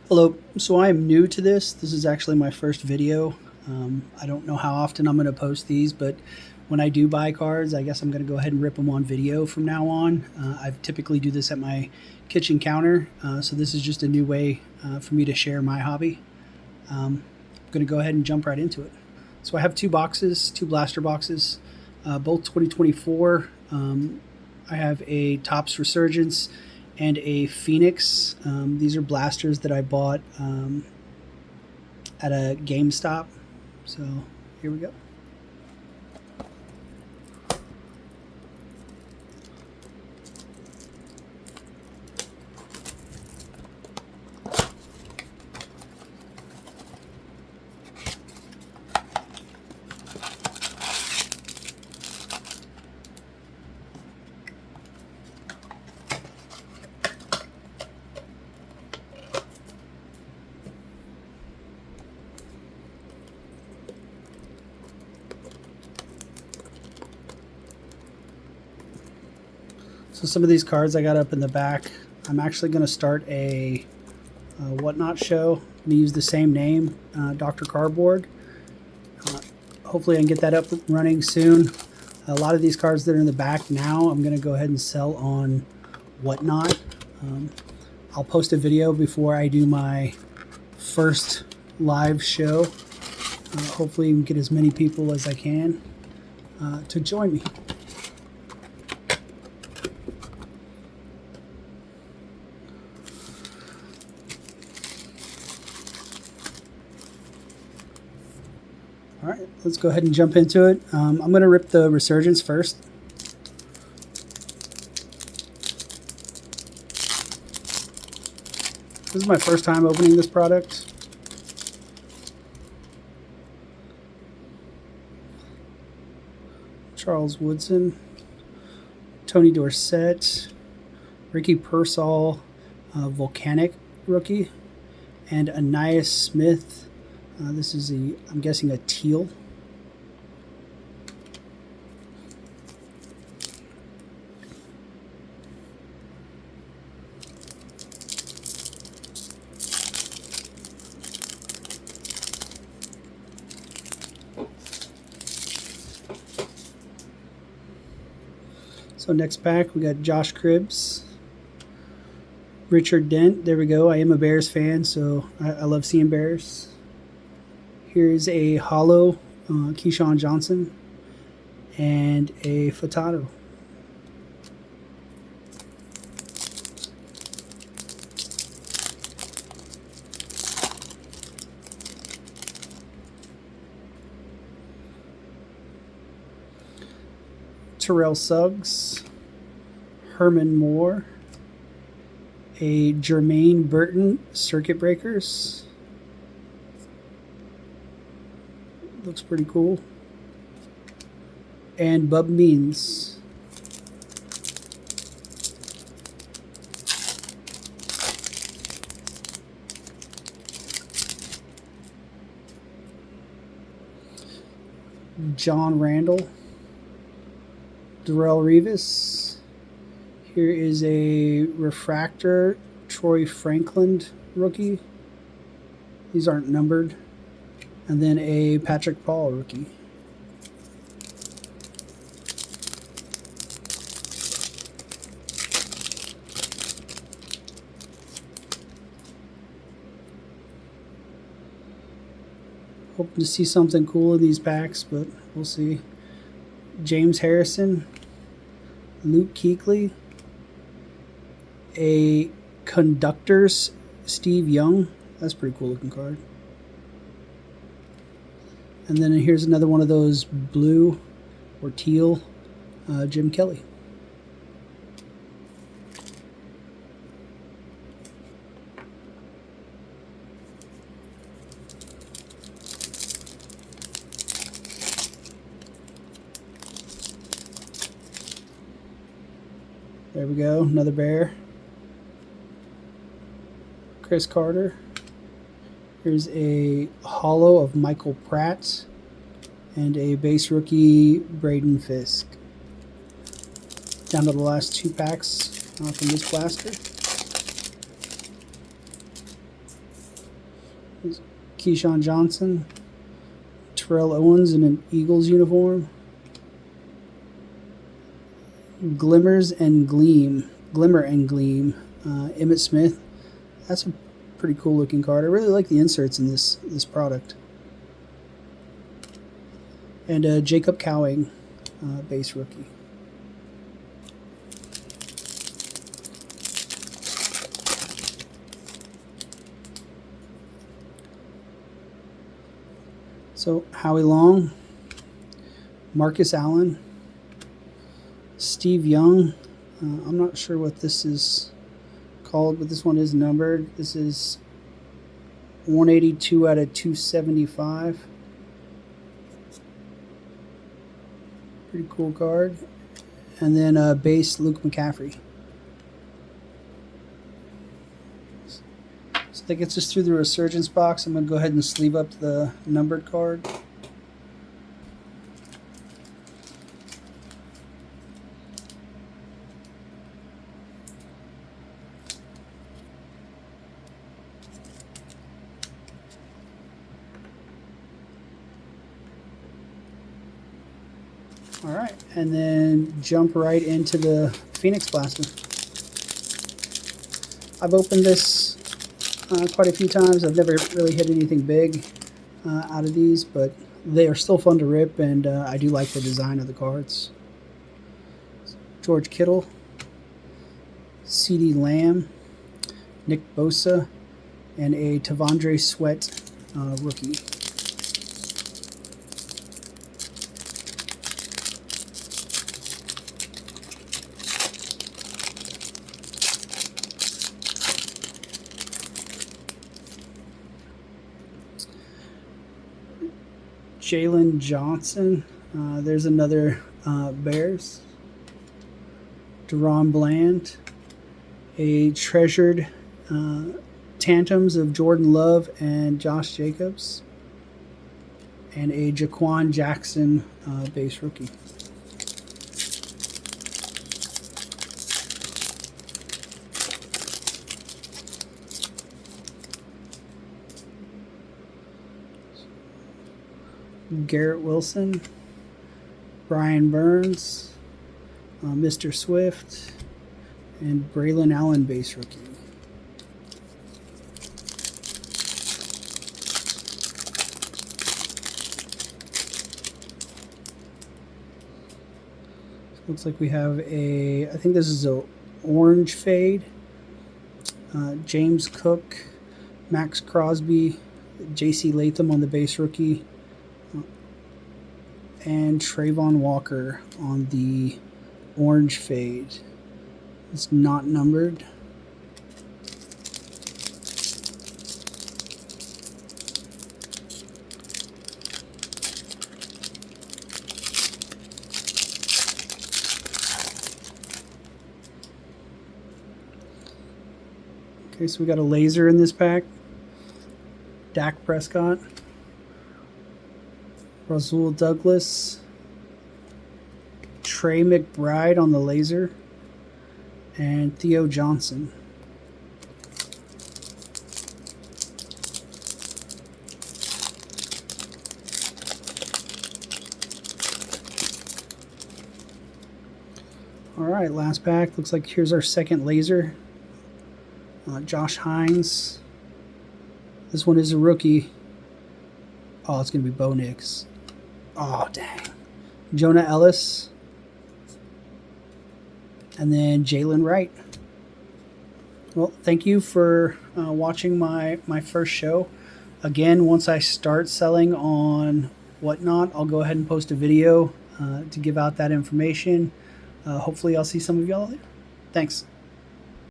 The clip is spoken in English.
Hello, so I am new to this. This is actually my first video. I don't know how often I'm going to post these, but when I do buy cards, I guess I'm going to go ahead and rip them on video from now on. I typically do this at my kitchen counter, so this is just a new way for me to share my hobby. I'm going to go ahead and jump right into it. So I have two boxes, two blaster boxes, both 2024. I have a Topps Resurgence and a Pheonix. These are blasters that I bought at a GameStop. So here we go. So some of these cards I got up in the back. I'm actually going to start a whatnot show. I'm going to use the same name, Dr.Cardboard. Hopefully I can get that up and running soon. A lot of these cards that are in the back now, I'm going to go ahead and sell on whatnot. I'll post a video before I do my first live show. Hopefully I can get as many people as I can to join me. All right, let's go ahead and jump into it. I'm going to rip the Resurgence first. This is my first time opening this product. Charles Woodson, Tony Dorsett, Ricky Pearsall, Volcanic rookie, and Anais Smith. This is I'm guessing a teal. So next pack, we got Josh Cribbs, Richard Dent. There we go. I am a Bears fan, so I love seeing Bears. Here's a hollow Keyshawn Johnson and a Furtado. Terrell Suggs, Herman Moore, a Jermaine Burton Circuit Breakers. Looks pretty cool. And Bub Means. John Randall. Darrelle Revis. Here is a refractor Troy Franklin rookie. These aren't numbered. And then a Patrick Paul rookie. Hoping to see something cool in these packs, but we'll see. James Harrison, Luke Kuechly, a Conductors Steve Young. That's a pretty cool looking card. And then here's another one of those blue or teal Jim Kelly. There we go, another bear. Chris Carter. Here's a hollow of Michael Pratt and a base rookie Braden Fisk. Down to the last two packs from this blaster. Keyshawn Johnson, Terrell Owens in an Eagles uniform, Glimmer and Gleam, Emmitt Smith. That's a pretty cool looking card. I really like the inserts in this product. And Jacob Cowing, base rookie. So Howie Long, Marcus Allen, Steve Young. I'm not sure what this is called, but this one is numbered. This is 182 out of 275. Pretty cool card. And then base Luke McCaffrey. So that gets us through the Resurgence box. I'm going to go ahead and sleeve up the numbered card. All right, and then jump right into the Pheonix Blaster. I've opened this quite a few times. I've never really hit anything big out of these, but they are still fun to rip, and I do like the design of the cards. George Kittle, CeeDee Lamb, Nick Bosa, and a T'Vondre Sweat rookie. Jalen Johnson. There's another Bears. Deron Bland. A treasured tandems of Jordan Love and Josh Jacobs. And a Jaquan Jackson base rookie. Garrett Wilson, Brian Burns, Mr. Swift, and Braylon Allen base rookie. Looks like we have I think this is a orange fade. James Cook, Max Crosby, J.C. Latham on the base rookie, and Trayvon Walker on the orange fade. It's not numbered. Okay, so we got a laser in this pack. Dak Prescott, Rasul Douglas, Trey McBride on the laser, and Theo Johnson. All right, last pack. Looks like here's our second laser. Josh Hines. This one is a rookie. Oh, it's going to be Bo Nix. Oh, dang. Jonah Ellis. And then Jalen Wright. Well, thank you for watching my first show. Again, once I start selling on Whatnot, I'll go ahead and post a video to give out that information. Hopefully I'll see some of y'all there. Thanks.